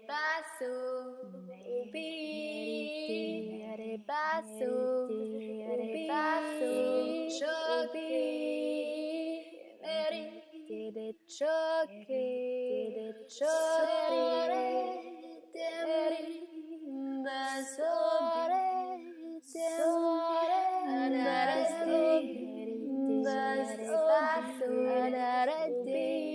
paso, ubi, paso, ubi, choque, meri, choque, choque, temeri, basore, temore, anarasti, baso, anarati,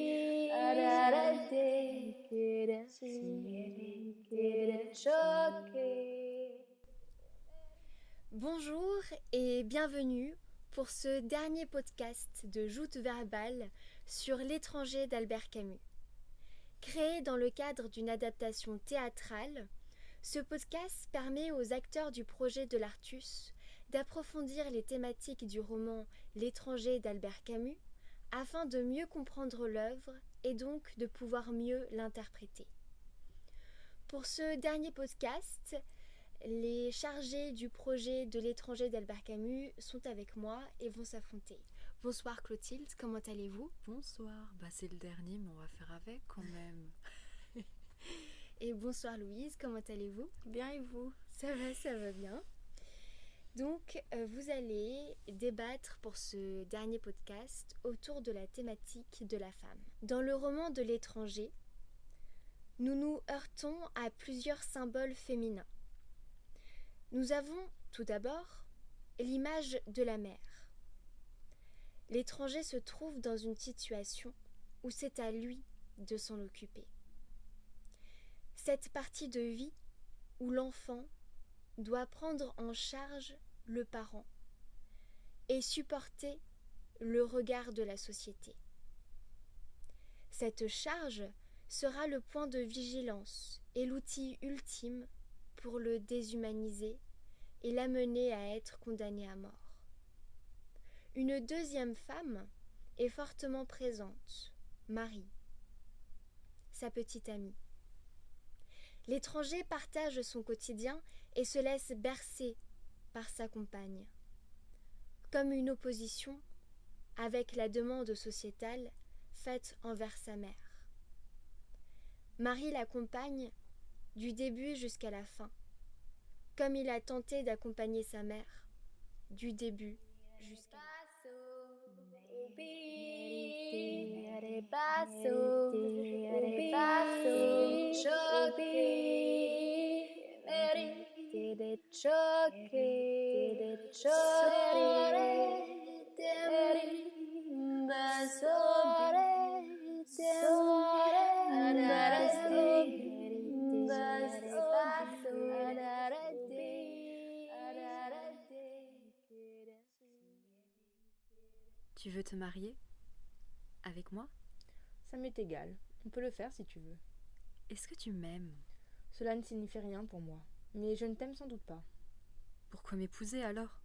Bonjour et bienvenue pour ce dernier podcast de Joutes verbales sur l'étranger d'Albert Camus. Créé dans le cadre d'une adaptation théâtrale, ce podcast permet aux acteurs du projet de l'Artus d'approfondir les thématiques du roman L'étranger d'Albert Camus afin de mieux comprendre l'œuvre et donc de pouvoir mieux l'interpréter. Pour ce dernier podcast, les chargés du projet de l'étranger d'Albert Camus sont avec moi et vont s'affronter. Bonsoir Clotilde, comment allez-vous ? Bonsoir, c'est le dernier mais on va faire avec quand même. Et bonsoir Louise, comment allez-vous ? Bien et vous ? Ça va bien. Donc vous allez débattre pour ce dernier podcast autour de la thématique de la femme. Dans le roman de l'étranger, nous nous heurtons à plusieurs symboles féminins. Nous avons, tout d'abord, l'image de la mère. L'étranger se trouve dans une situation où c'est à lui de s'en occuper. Cette partie de vie où l'enfant doit prendre en charge le parent et supporter le regard de la société. Cette charge sera le point de vigilance et l'outil ultime pour le déshumaniser et l'amener à être condamné à mort. Une deuxième femme est fortement présente, Marie, sa petite amie. L'étranger partage son quotidien et se laisse bercer par sa compagne, comme une opposition avec la demande sociétale faite envers sa mère. Marie l'accompagne du début jusqu'à la fin, comme il a tenté d'accompagner sa mère, du début jusqu'à la Tu veux te marier avec moi ? Ça m'est égal. On peut le faire si tu veux. Est-ce que tu m'aimes ? Cela ne signifie rien pour moi. Mais je ne t'aime sans doute pas. Pourquoi m'épouser alors ?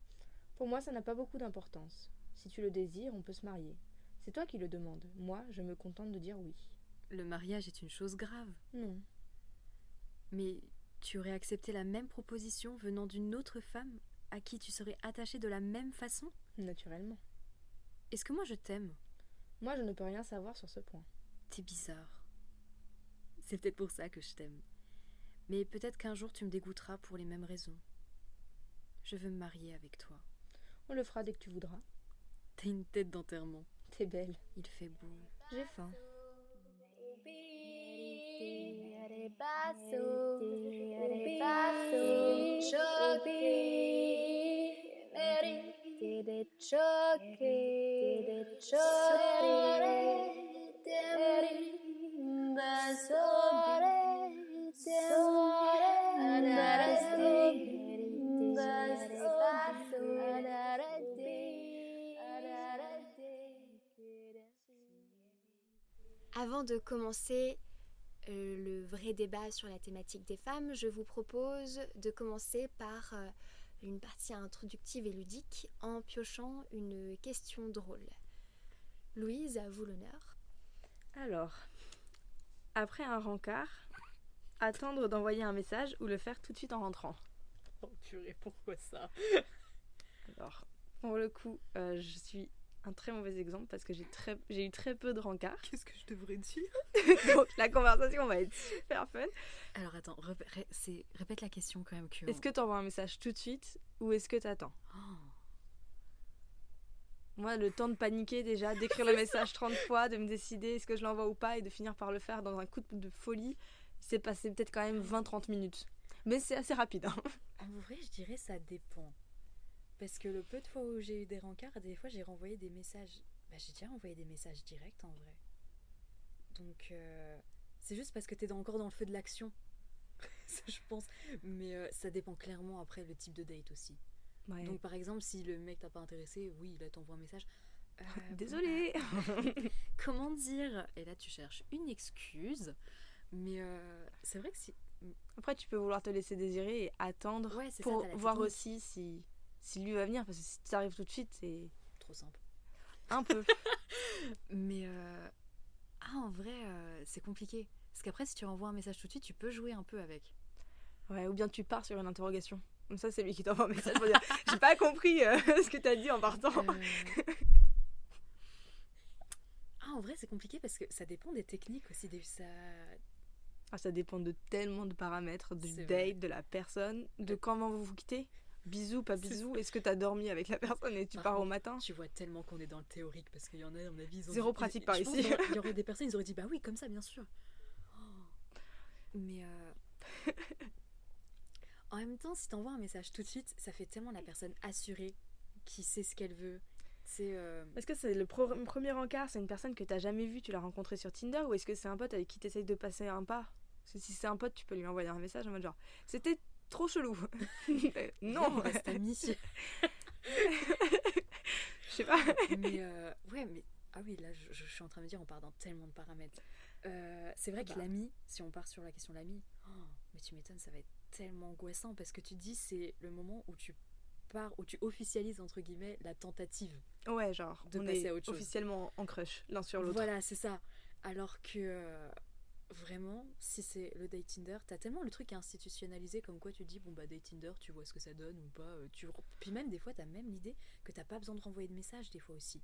Pour moi, ça n'a pas beaucoup d'importance. Si tu le désires, on peut se marier. C'est toi qui le demandes. Moi, je me contente de dire oui. Le mariage est une chose grave. Non. Mais tu aurais accepté la même proposition venant d'une autre femme à qui tu serais attachée de la même façon ? Naturellement. Est-ce que moi je t'aime ? Moi, je ne peux rien savoir sur ce point. T'es bizarre. C'est peut-être pour ça que je t'aime. Mais peut-être qu'un jour tu me dégoûteras pour les mêmes raisons. Je veux me marier avec toi. On le fera dès que tu voudras. T'as une tête d'enterrement. T'es belle. Il fait beau. J'ai faim. Avant de commencer le vrai débat sur la thématique des femmes, je vous propose de commencer par une partie introductive et ludique en piochant une question drôle. Louise, à vous l'honneur. Alors, après un rencard, attendre d'envoyer un message ou le faire tout de suite en rentrant. Oh purée, pourquoi ça ? Alors, pour le coup, je suis un très mauvais exemple parce que j'ai eu très peu de rencarts. Qu'est-ce que je devrais dire? Donc la conversation va être super fun. Alors attends, répète la question quand même. Est-ce que tu envoies un message tout de suite ou est-ce que tu attends? Moi, le temps de paniquer déjà, d'écrire le message 30 fois, de me décider est-ce que je l'envoie ou pas et de finir par le faire dans un coup de folie, il s'est passé peut-être quand même 20-30 minutes. Mais c'est assez rapide. Hein. En vrai, je dirais ça dépend. Parce que le peu de fois où j'ai eu des rencarts, des fois j'ai renvoyé des messages. J'ai déjà envoyé des messages directs en vrai. Donc c'est juste parce que t'es encore dans le feu de l'action. Ça, je pense. Mais ça dépend clairement après le type de date aussi. Ouais. Donc par exemple, si le mec t'a pas intéressé, oui, là t'envoies un message. Désolée. Comment dire? Et là tu cherches une excuse. Mais c'est vrai que si. Après, tu peux vouloir te laisser désirer et attendre pour voir aussi si lui va venir. Parce que si ça arrive tout de suite, c'est trop simple. Un peu. Mais en vrai, c'est compliqué. Parce qu'après, si tu renvoies un message tout de suite, tu peux jouer un peu avec. Ouais, ou bien tu pars sur une interrogation. Comme ça, c'est lui qui t'envoie un message pour dire j'ai pas compris ce que t'as dit en partant. En vrai, c'est compliqué parce que ça dépend des techniques aussi. Ça dépend de tellement de paramètres, du C'est date, vrai. de la personne, de comment vous vous quittez. Bisous, pas bisous. Est-ce que t'as dormi avec la personne et tu Par pars au contre, matin? Tu vois tellement qu'on est dans le théorique parce qu'il y en a, à mon avis, ils ont Zéro pratique par je pense ici. Il y aurait des personnes, ils auraient dit bah oui, comme ça, bien sûr. Mais en même temps, si t'envoies un message tout de suite, ça fait tellement la personne assurée qui sait ce qu'elle veut. Est-ce que c'est le premier encart, c'est une personne que t'as jamais vue, tu l'as rencontrée sur Tinder, ou est-ce que c'est un pote avec qui t'essayes de passer un pas? Parce que si c'est un pote, tu peux lui envoyer un message en mode genre c'était trop chelou. Non, on reste amis. Je sais pas. Mais ouais, mais ah oui, là je suis en train de me dire, on part dans tellement de paramètres. C'est vrai que l'ami, si on part sur la question de l'ami, mais tu m'étonnes, ça va être tellement angoissant parce que tu dis c'est le moment où tu pars, où tu officialises entre guillemets la tentative. Ouais, genre de on passer est à autre chose. officiellement en crush l'un sur l'autre. Voilà, c'est ça. Alors que vraiment, si c'est le date Tinder, t'as tellement le truc institutionnalisé comme quoi tu dis bon bah date Tinder, tu vois ce que ça donne ou pas. Puis même des fois t'as même l'idée que t'as pas besoin de renvoyer de message des fois aussi.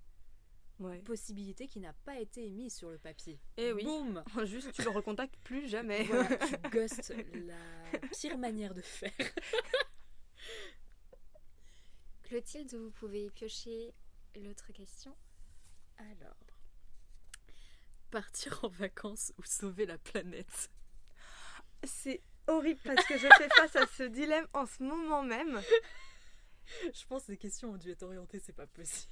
Ouais. Possibilité qui n'a pas été émise sur le papier. Et oui. Boum. Juste tu le recontactes plus jamais. Voilà, tu ghostes, la pire manière de faire. Clotilde, vous pouvez piocher l'autre question. Alors, partir en vacances ou sauver la planète? C'est horrible parce que je fais face à ce dilemme en ce moment même. Je pense que les questions ont dû être orientées, c'est pas possible.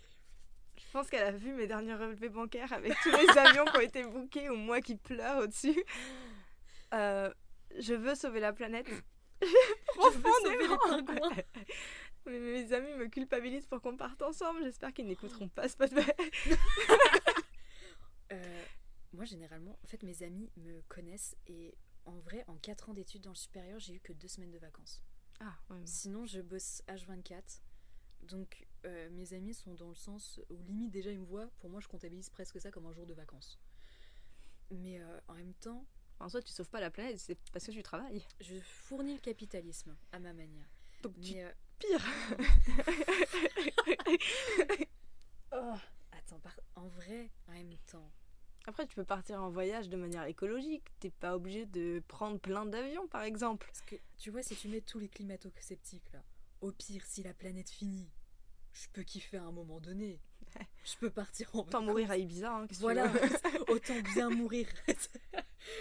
Je pense qu'elle a vu mes derniers relevés bancaires avec tous les avions qui ont été bookés ou moi qui pleure au-dessus. Je veux sauver la planète. Je veux sauver les pingouins. Mais mes amis me culpabilisent pour qu'on parte ensemble. J'espère qu'ils n'écouteront pas ce podcast. Moi, généralement, en fait, mes amis me connaissent et en vrai, en 4 ans d'études dans le supérieur, j'ai eu que 2 semaines de vacances. Ah, ouais. Sinon, je bosse H24. Donc, mes amis sont dans le sens où limite déjà ils me voient. Pour moi, je comptabilise presque ça comme un jour de vacances. Mais en même temps, En soi, tu sauves pas la planète, c'est parce que tu travailles. je fournis le capitalisme à ma manière. Donc tu Mais pire. attends, en vrai, en même temps. Après, tu peux partir en voyage de manière écologique. T'es pas obligé de prendre plein d'avions, par exemple. Parce que tu vois, si tu mets tous les climato-sceptiques là, au pire, si la planète finit, je peux kiffer à un moment donné. Je peux partir en Autant vacances. mourir à Ibiza, hein, qu'est-ce que Voilà, tu veux. autant bien mourir.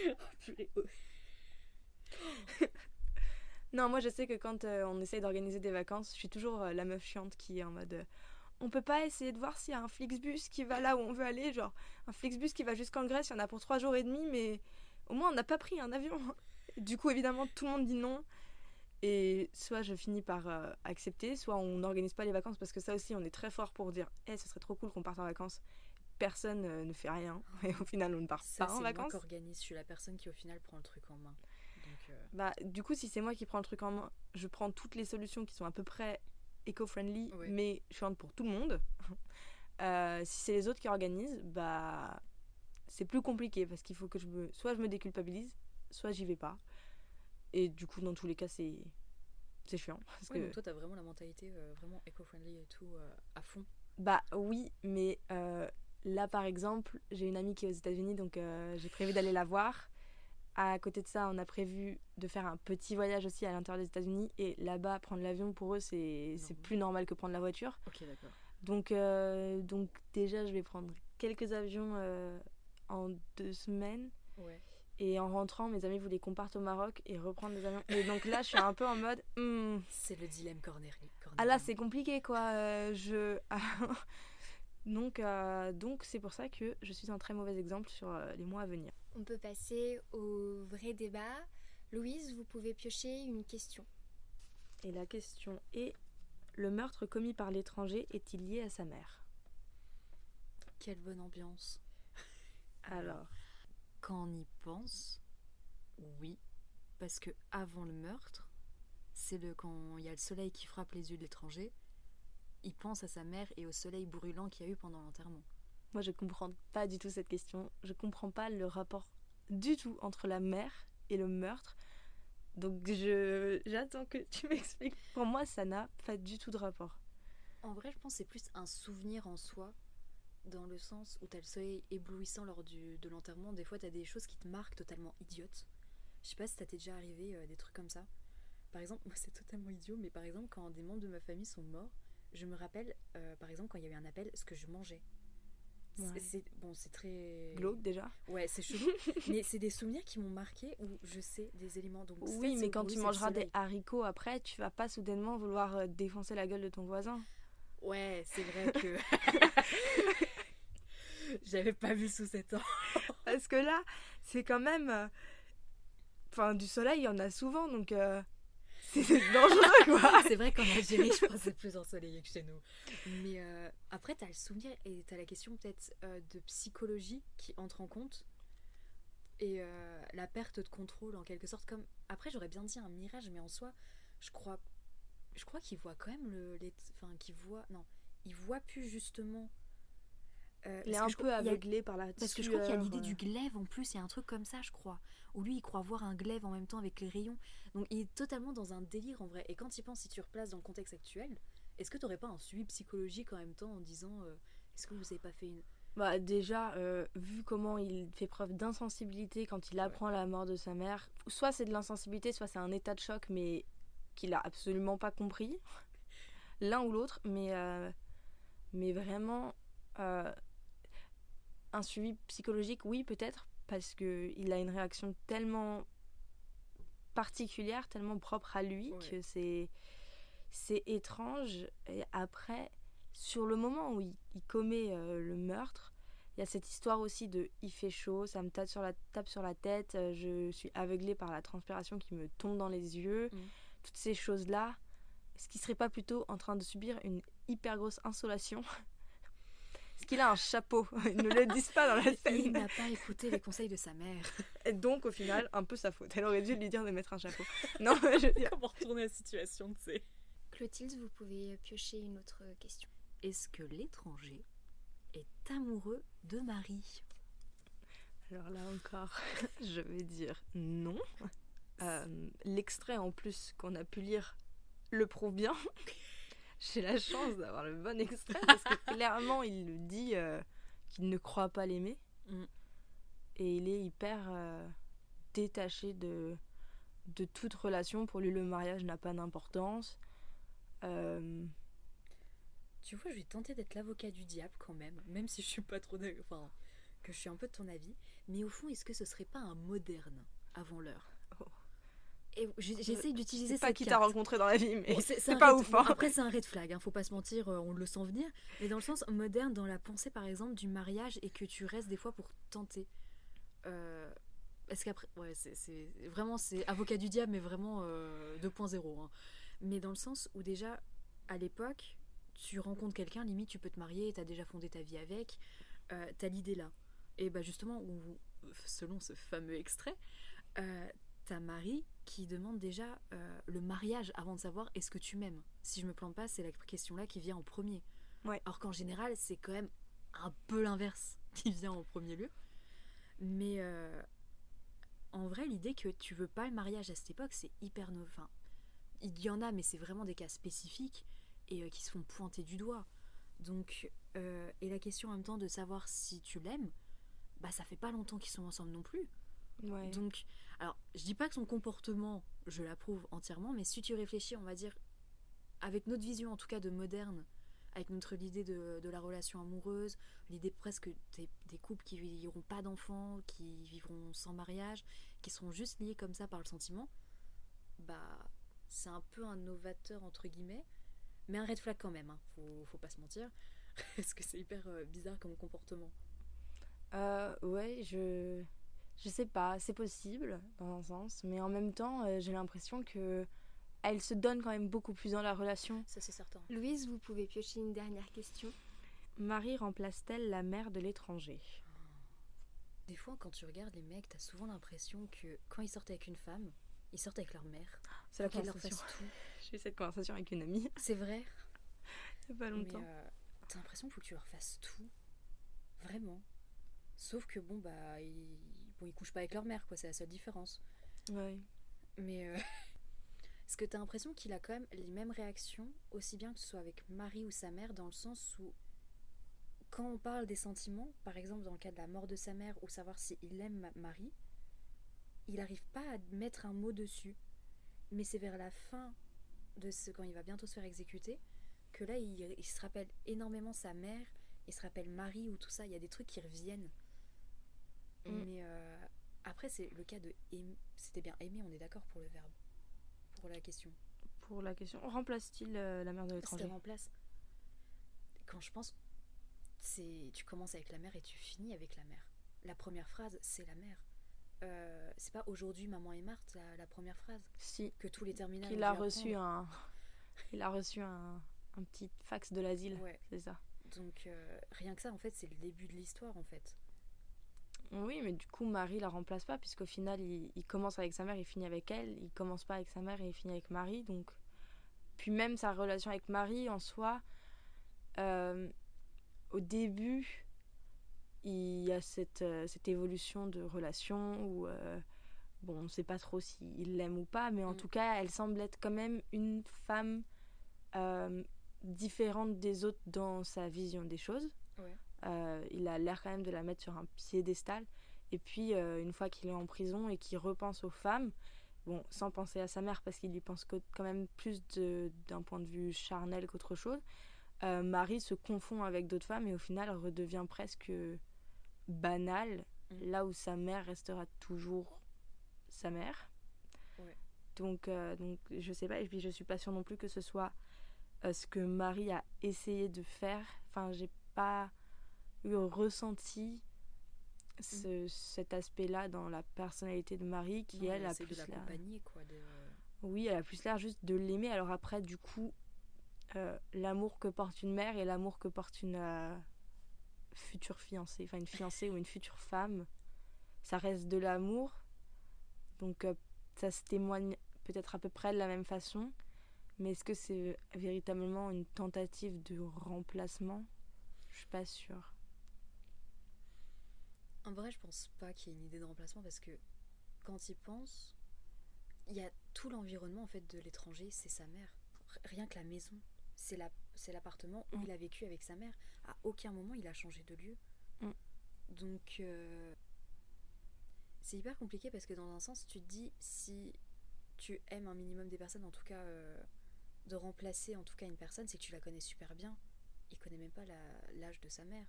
Oh, purée. Non, moi je sais que quand on essaye d'organiser des vacances, je suis toujours la meuf chiante qui est en mode on peut pas essayer de voir s'il y a un Flixbus qui va là où on veut aller, genre un Flixbus qui va jusqu'en Grèce, il y en a pour 3 jours et demi, mais au moins on n'a pas pris un avion. Du coup évidemment tout le monde dit non, et soit je finis par accepter, soit on n'organise pas les vacances, parce que ça aussi on est très fort pour dire ce serait trop cool qu'on parte en vacances. Personne ne fait rien, et au final on ne part Ça, pas en c'est moi vacances. qui organise, je suis la personne qui au final prend le truc en main. Donc, Bah, du coup, si c'est moi qui prends le truc en main, je prends toutes les solutions qui sont à peu près éco-friendly, Ouais. mais chiantes pour tout le monde. Si c'est les autres qui organisent, bah, c'est plus compliqué parce qu'il faut que soit je me déculpabilise, soit j'y vais pas. Et du coup, dans tous les cas, c'est chiant. Parce ouais, que donc toi, t'as vraiment la mentalité vraiment éco-friendly et tout à fond. Bah oui, mais là par exemple, j'ai une amie qui est aux États-Unis, donc j'ai prévu d'aller la voir. À côté de ça, on a prévu de faire un petit voyage aussi à l'intérieur des États-Unis. Et là-bas, prendre l'avion, pour eux, c'est plus normal que prendre la voiture. Ok, d'accord. Donc déjà, je vais prendre quelques avions en 2 semaines. Ouais. Et en rentrant, mes amis voulaient qu'on parte au Maroc et reprendre des avions. Et donc là, je suis un peu en mode... C'est le dilemme corner. Ah là, c'est compliqué, quoi. Donc c'est pour ça que je suis un très mauvais exemple sur les mois à venir. On peut passer au vrai débat. Louise, vous pouvez piocher une question. Et la question est, le meurtre commis par l'étranger est-il lié à sa mère ? Quelle bonne ambiance. Alors, Quand on y pense, oui. Parce que avant le meurtre, quand il y a le soleil qui frappe les yeux de l'étranger, il pense à sa mère et au soleil brûlant qu'il y a eu pendant l'enterrement. moi je comprends pas du tout cette question. Je comprends pas le rapport du tout entre la mère et le meurtre. Donc j'attends que tu m'expliques. Pour moi, ça n'a pas du tout de rapport. En vrai, je pense que c'est plus un souvenir en soi, dans le sens où t'as le soleil éblouissant lors de l'enterrement. Des fois, t'as des choses qui te marquent totalement idiotes. Je sais pas si t'es déjà arrivé des trucs comme ça. Par exemple, moi c'est totalement idiot, mais par exemple, quand des membres de ma famille sont morts, je me rappelle, par exemple, quand il y a eu un appel, ce que je mangeais. Ouais. C'est très... Glauque déjà. Ouais, c'est chelou, mais c'est des souvenirs qui m'ont marqué où je sais des éléments. Donc, Oui, ça, mais c'est quand oui, tu c'est le mangeras des soleil. haricots après, tu vas pas soudainement vouloir défoncer la gueule de ton voisin. Ouais, c'est vrai que... J'avais pas vu sous cet angle. Parce que là, c'est quand même... Enfin, du soleil, il y en a souvent, donc c'est dangereux, quoi. C'est vrai qu'en Algérie, je pense que c'est plus ensoleillé que chez nous. Mais après, t'as le souvenir et t'as la question peut-être de psychologie qui entre en compte. Et la perte de contrôle, en quelque sorte. Comme... Après, j'aurais bien dit un mirage, mais en soi, je crois qu'il voit quand même Enfin, qu'il voit... Non, il voit plus justement... Il est un peu aveuglé par la Parce que je crois qu'il y a sueur, l'idée du glaive en plus, il y a un truc comme ça, je crois. Où lui, il croit voir un glaive en même temps avec les rayons. Donc il est totalement dans un délire en vrai. Et quand il pense, si tu replaces dans le contexte actuel, est-ce que tu n'aurais pas un suivi psychologique en même temps en disant est-ce que vous avez pas fait une... Bah déjà, vu comment il fait preuve d'insensibilité quand il apprend la mort de sa mère, soit c'est de l'insensibilité, soit c'est un état de choc, mais qu'il a absolument pas compris, l'un ou l'autre, mais vraiment un suivi psychologique, oui peut-être, parce qu'il a une réaction tellement particulière, tellement propre à lui, que c'est étrange. Et après, sur le moment où il commet le meurtre, il y a cette histoire aussi de il fait chaud, ça me tape sur la tête, je suis aveuglée par la transpiration qui me tombe dans les yeux, toutes ces choses-là. Est-ce qu'il serait pas plutôt en train de subir une hyper grosse insolation? Est-ce qu'il a un chapeau? Ils ne le disent pas dans la scène. Il n'a pas écouté les conseils de sa mère. Et donc, au final, un peu sa faute. Elle aurait dû lui dire de mettre un chapeau. Non, je veux dire... Comment retourner la situation, tu sais. Clotilde, vous pouvez piocher une autre question. Est-ce que l'étranger est amoureux de Marie? Alors là encore, je vais dire non. L'extrait en plus qu'on a pu lire le prouve bien. J'ai la chance d'avoir le bon extrait parce que clairement il le dit qu'il ne croit pas l'aimer. Et il est hyper détaché de toute relation. Pour lui, le mariage n'a pas d'importance. Tu vois, je vais tenter d'être l'avocat du diable quand même si je suis pas trop... Enfin, que je suis un peu de ton avis. Mais au fond, est-ce que ce serait pas un moderne avant l'heure? Et j'essaye d'utiliser cette pas qui carte. t'a rencontré dans la vie, mais Bon, c'est pas ouf. Hein. Après, c'est un red flag, hein, faut pas se mentir, on le sent venir. Mais dans le sens moderne, dans la pensée par exemple du mariage et que tu restes des fois pour tenter. Parce qu'après, ouais, c'est vraiment c'est avocat du diable, mais vraiment 2.0. Hein. Mais dans le sens où déjà, à l'époque, tu rencontres quelqu'un, limite tu peux te marier, t'as déjà fondé ta vie avec, t'as l'idée là. Et bah justement, selon ce fameux extrait, t'as Marie qui demande déjà le mariage avant de savoir est-ce que tu m'aimes. Si je me plante pas, c'est la question là qui vient en premier. Ouais. Alors qu'en général, c'est quand même un peu l'inverse qui vient en premier lieu. Mais en vrai, l'idée que tu veux pas le mariage à cette époque, c'est hyper nouveau. Enfin, il y en a, mais c'est vraiment des cas spécifiques et qui se font pointer du doigt. Donc, et la question en même temps de savoir si tu l'aimes, bah ça fait pas longtemps qu'ils sont ensemble non plus. Ouais. Donc, alors, je dis pas que son comportement, je l'approuve entièrement, mais si tu réfléchis, on va dire, avec notre vision en tout cas de moderne, avec notre idée de la relation amoureuse, l'idée presque des couples qui n'auront pas d'enfants, qui vivront sans mariage, qui seront juste liés comme ça par le sentiment, bah c'est un peu un novateur entre guillemets, mais un red flag quand même, hein. Faut pas se mentir, parce que c'est hyper bizarre comme comportement. Ouais, je sais pas, c'est possible dans un sens, mais en même temps, j'ai l'impression que elle se donne quand même beaucoup plus dans la relation. Ça c'est certain. Louise, vous pouvez piocher une dernière question. Marie remplace-t-elle la mère de l'étranger? Des fois, quand tu regardes les mecs, t'as souvent l'impression que quand ils sortent avec une femme, ils sortent avec leur mère. C'est la Qu'elle leur conversation. fasse tout. J'ai eu cette conversation avec une amie C'est vrai. il y a pas longtemps. Mais t'as l'impression qu'il faut que tu leur fasses tout. Vraiment. Sauf que bon, bah, ils couchent pas avec leur mère, quoi. C'est la seule différence. Ouais. Mais est-ce que t'as l'impression qu'il a quand même les mêmes réactions, aussi bien que ce soit avec Marie ou sa mère, dans le sens où, quand on parle des sentiments, par exemple dans le cas de la mort de sa mère, ou savoir s'il aime Marie, il n'arrive pas à mettre un mot dessus. Mais c'est vers la fin de quand il va bientôt se faire exécuter, que là, il se rappelle énormément sa mère, il se rappelle Marie ou tout ça, il y a des trucs qui reviennent. Mais après, c'est le cas de c'était bien aimer, on est d'accord pour le verbe, pour la question. Pour la question, remplace-t-il la mère de l'étranger? C'était remplace. Quand je pense, tu commences avec la mère et tu finis avec la mère. La première phrase, c'est la mère. C'est pas aujourd'hui maman est Marthe, la première phrase Si. que tous les terminales Il ont a dû reçu apprendre. il a reçu un petit fax de l'asile. Ouais. C'est ça. Donc rien que ça, en fait, c'est le début de l'histoire, en fait. Oui, mais du coup, Marie la remplace pas, puisqu'au final, il commence avec sa mère, il finit avec elle. Il commence pas avec sa mère et il finit avec Marie. Donc, puis même sa relation avec Marie, en soi, au début, il y a cette évolution de relation où, bon, on sait pas trop s'il l'aime ou pas, mais en tout cas, elle semble être quand même une femme différente des autres dans sa vision des choses. Ouais. Il a l'air quand même de la mettre sur un piédestal. Et puis, une fois qu'il est en prison et qu'il repense aux femmes, bon, sans penser à sa mère parce qu'il y pense quand même plus d'un point de vue charnel qu'autre chose, Marie se confond avec d'autres femmes et au final elle redevient presque banale, là où sa mère restera toujours sa mère. Ouais. Donc je sais pas, et puis je suis pas sûre non plus que ce soit ce que Marie a essayé de faire. Enfin, j'ai pas eu ressenti cet aspect-là dans la personnalité de Marie qui, Non, elle, a c'est plus de l'air... l'accompagner, quoi. Oui, elle a plus l'air juste de l'aimer. Alors après, du coup, l'amour que porte une mère et l'amour que porte une future fiancée, enfin une fiancée ou une future femme, ça reste de l'amour. Donc ça se témoigne peut-être à peu près de la même façon. Mais est-ce que c'est véritablement une tentative de remplacement ? Je suis pas sûre. En vrai, je pense pas qu'il y ait une idée de remplacement parce que quand il pense, il y a tout l'environnement en fait de l'étranger, c'est sa mère. Rien que la maison, c'est l'appartement où il a vécu avec sa mère. À aucun moment il a changé de lieu. Donc c'est hyper compliqué parce que dans un sens, tu te dis si tu aimes un minimum des personnes, en tout cas de remplacer en tout cas une personne, c'est que tu la connais super bien. Il connaît même pas l'âge de sa mère.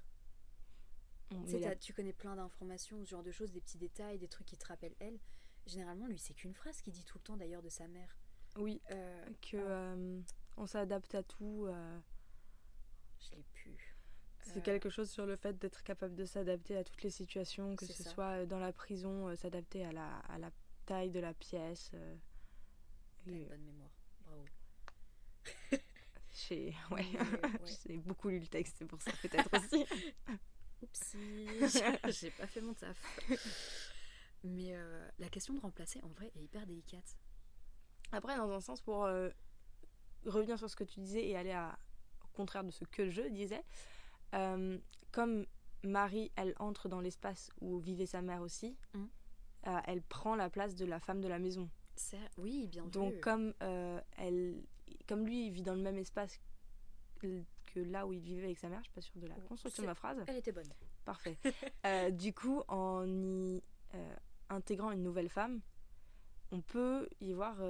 Tu connais plein d'informations, ce genre de choses, des petits détails, des trucs qui te rappellent elle. Généralement, lui, c'est qu'une phrase qu'il dit tout le temps d'ailleurs de sa mère. Oui, on s'adapte à tout. Je l'ai pu. C'est quelque chose sur le fait d'être capable de s'adapter à toutes les situations, que ce soit dans la prison, s'adapter à la taille de la pièce. T'as une bonne mémoire, bravo. J'ai beaucoup lu le texte, c'est pour ça peut-être aussi. Oupsie, j'ai pas fait mon taf. Mais la question de remplacer, en vrai, est hyper délicate. Après, dans un sens, pour revenir sur ce que tu disais et aller au contraire de ce que je disais, comme Marie, elle entre dans l'espace où vivait sa mère aussi, elle prend la place de la femme de la maison. Oui, bien vu. Donc, comme lui, il vit dans le même espace que que là où il vivait avec sa mère. Je suis pas sûre de la construction de ma phrase. Elle était bonne. Parfait. Du coup, en y intégrant une nouvelle femme, on peut y voir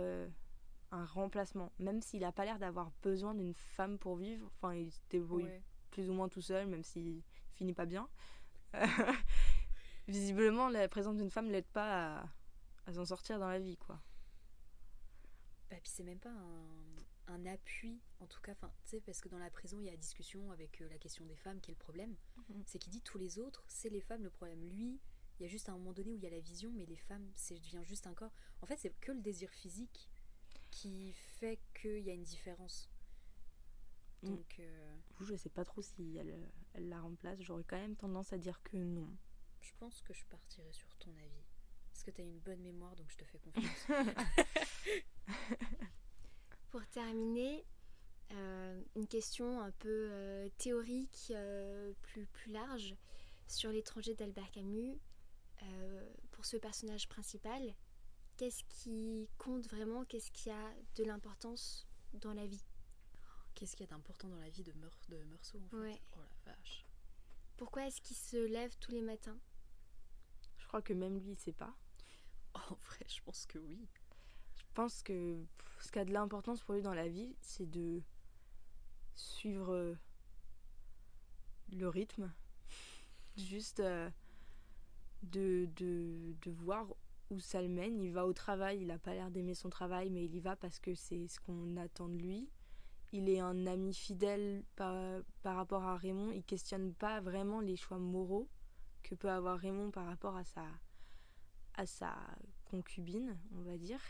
un remplacement. Même s'il n'a pas l'air d'avoir besoin d'une femme pour vivre, enfin, il se débrouille plus ou moins tout seul, même s'il finit pas bien. Visiblement, la présence d'une femme l'aide pas à s'en sortir dans la vie, quoi. Bah, puis c'est même pas un appui, en tout cas, tu sais, parce que dans la prison, il y a la discussion avec la question des femmes qui est le problème. C'est qu'il dit tous les autres, c'est les femmes le problème. Lui, il y a juste un moment donné où il y a la vision, mais les femmes, c'est devient juste un corps. En fait, c'est que le désir physique qui fait qu'il y a une différence. Donc, je sais pas trop si elle la remplace. J'aurais quand même tendance à dire que non. je pense que je partirai sur ton avis. Parce que tu as une bonne mémoire, donc je te fais confiance. Pour terminer, une question un peu théorique, plus large, sur l'étranger d'Albert Camus. Pour ce personnage principal, qu'est-ce qui compte vraiment? Qu'est-ce qui a de l'importance dans la vie? Qu'est-ce qu'il y a d'important dans la vie de Meursault, en fait? Ouais. Oh la vache. Pourquoi est-ce qu'il se lève tous les matins? Je crois que même lui, il sait pas. En vrai, je pense que oui. Je pense que ce qui a de l'importance pour lui dans la vie, c'est de suivre le rythme. Juste de voir où ça le mène. Il va au travail, il n'a pas l'air d'aimer son travail, mais il y va parce que c'est ce qu'on attend de lui. Il est un ami fidèle par rapport à Raymond. Il ne questionne pas vraiment les choix moraux que peut avoir Raymond par rapport à sa concubine, on va dire.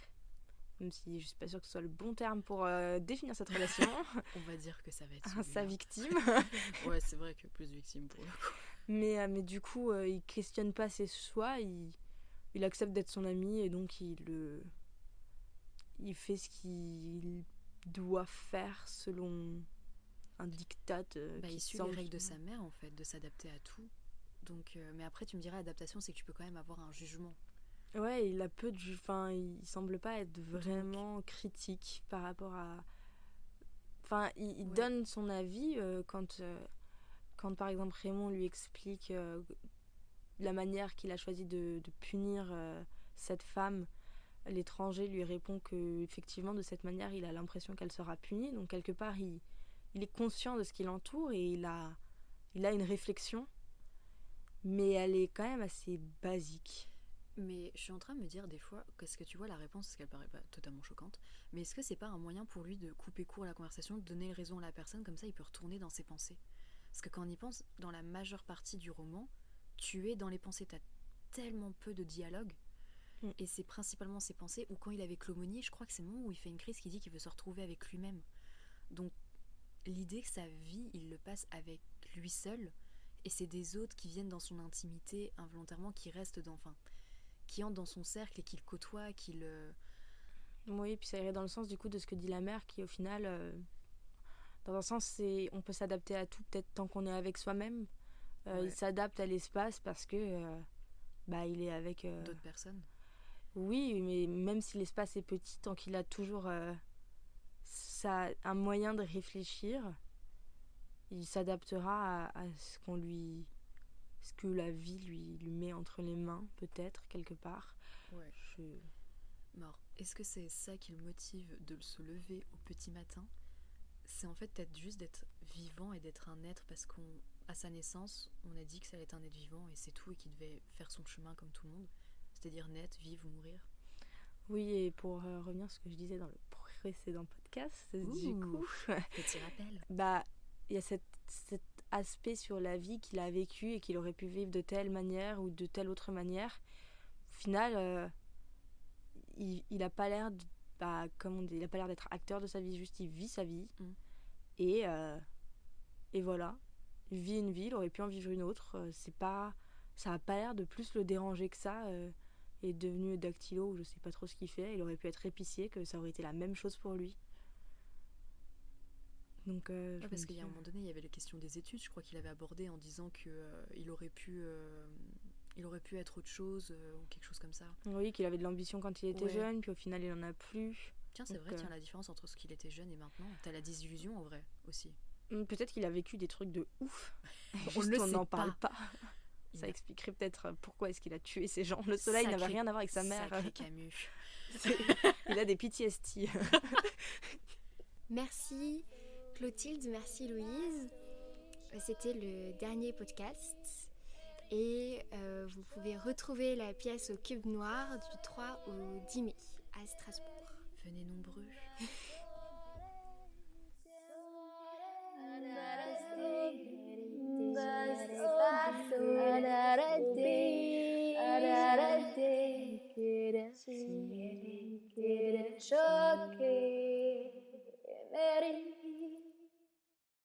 Même si je ne suis pas sûre que ce soit le bon terme pour définir cette relation. On va dire que ça va être Sa victime. Ouais, c'est vrai que plus victime pour le coup. Mais du coup, il questionne pas ses choix, il accepte d'être son ami et donc il fait ce qu'il doit faire selon un diktat il suit les règles de sa mère, en fait, de s'adapter à tout. Donc, mais après, tu me diras, l'adaptation, c'est que tu peux quand même avoir un jugement. Ouais, il a peu de... Enfin, il semble pas être vraiment critique par rapport à... Enfin, il donne son avis quand par exemple Raymond lui explique la manière qu'il a choisi de punir cette femme. L'étranger lui répond que effectivement de cette manière il a l'impression qu'elle sera punie, donc quelque part il est conscient de ce qui l'entoure et il a une réflexion, mais elle est quand même assez basique. Mais je suis en train de me dire des fois, qu'est-ce que tu vois la réponse, parce qu'elle paraît pas totalement choquante, mais est-ce que c'est pas un moyen pour lui de couper court à la conversation, de donner raison à la personne, comme ça il peut retourner dans ses pensées? Parce que quand on y pense, dans la majeure partie du roman, tu es dans les pensées, t'as tellement peu de dialogue. Et c'est principalement ses pensées, ou quand il est avec l'aumônier, je crois que c'est le moment où il fait une crise qui dit qu'il veut se retrouver avec lui-même. Donc l'idée que sa vie, il le passe avec lui seul, et c'est des autres qui viennent dans son intimité involontairement, qui restent qui entrent dans son cercle et qui le côtoient, qui le... Oui, puis ça irait dans le sens du coup de ce que dit la mère, qui au final, dans un sens, on peut s'adapter à tout, peut-être tant qu'on est avec soi-même. Il s'adapte à l'espace parce que il est avec... d'autres personnes. Oui, mais même si l'espace est petit, tant qu'il a toujours un moyen de réfléchir, il s'adaptera à ce ce que la vie lui met entre les mains, peut-être, quelque part. Ouais. Alors, est-ce que c'est ça qui le motive de se lever au petit matin? C'est en fait peut-être juste d'être vivant et d'être un être, parce qu'à sa naissance, on a dit que ça allait être un être vivant et c'est tout, et qu'il devait faire son chemin comme tout le monde. C'est-à-dire naître, vivre ou mourir. Oui, et pour revenir à ce que je disais dans le précédent podcast, du coup... Petit rappel. Il y a cet aspect sur la vie qu'il a vécu et qu'il aurait pu vivre de telle manière ou de telle autre manière. Au final, il a pas l'air comme on dit, il a pas l'air d'être acteur de sa vie, juste il vit sa vie. Et voilà, il vit une vie, il aurait pu en vivre une autre. Ça a pas l'air de plus le déranger que ça. Il est devenu dactylo, ou je sais pas trop ce qu'il fait. Il aurait pu être épicier, que ça aurait été la même chose pour lui. Donc, parce qu'il y a un moment donné, il y avait la question des études, je crois qu'il avait abordé en disant qu'il aurait pu être autre chose ou quelque chose comme ça. Oui, qu'il avait de l'ambition quand il était jeune, puis au final il en a plus. Tiens, c'est vrai, la différence entre ce qu'il était jeune et maintenant. T'as la désillusion en vrai aussi. Peut-être qu'il a vécu des trucs de ouf. On Juste le on sait n'en parle pas. pas. Il Ça a- expliquerait peut-être pourquoi est-ce qu'il a tué ces gens. Le soleil n'avait Sacré- rien à voir avec sa mère. Sacré Camus. Il a des PTSD. Merci Clotilde, merci Louise. C'était le dernier podcast. Et vous pouvez retrouver la pièce au Cube Noir du 3 au 10 mai à Strasbourg. Venez nombreux.